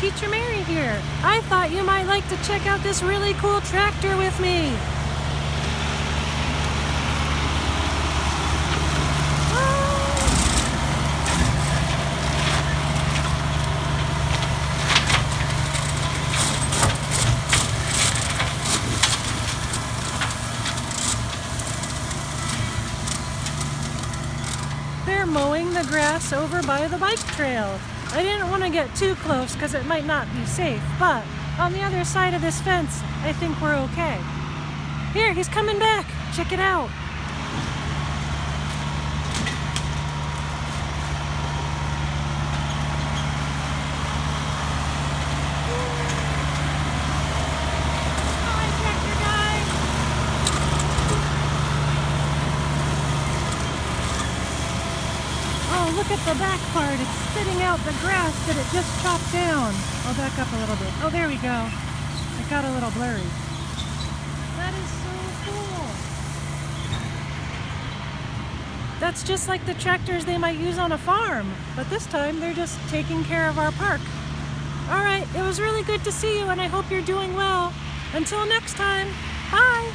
Teacher Mary here. I thought you might like to check out this really cool tractor with me. They're mowing the grass over by the bike trail. I didn't want to get too close because it might not be safe, but on the other side of this fence, I think we're okay. Here, he's coming back. Check it out. Oh, look at the back part. It's spitting out the grass that it just chopped down. I'll back up a little bit. Oh, there we go. It got a little blurry. That is so cool. That's just like the tractors they might use on a farm, but this time they're just taking care of our park. All right, it was really good to see you, and I hope you're doing well. Until next time, bye.